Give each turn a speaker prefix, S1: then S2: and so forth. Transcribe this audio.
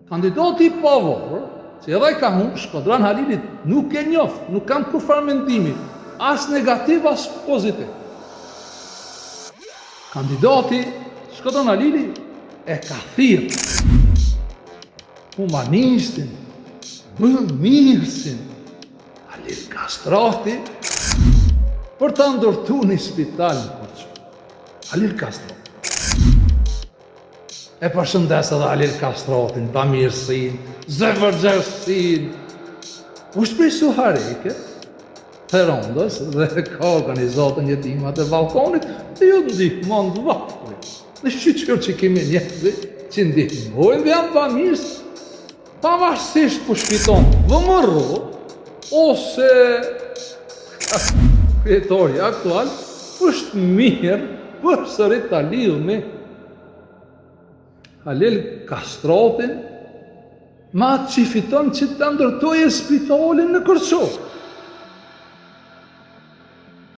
S1: Kandidati i pavarur, që edhe ka humbë, Shkodran Halilit nuk e njoft, nuk kam kur farë mendimi, as negativ, as pozitiv. Kandidati Shkodran Halili e ka thirrë humanistin, më mirësin, Halil Kastrati, për të ndërtu një spital në Korçë. Halil Kastrati. E përshëndes edhe Halil Kastratin, bamirësin, zëvërgjërsin. U shprej Suhareke, të rondës, dhe ka organizatën jetimat e balkonit, dhe ju ndihmon të vatëri. Në shqyqër që kemi njerëzi, që ndihmojnë dhe janë bamirës, pavarësisht për shpiton vëmërru, ose kryetori aktual, është mirë për sërit të lidhë me Halil Kastratin, ma atë që fiton që të ndërtojë spitalin në Korçë.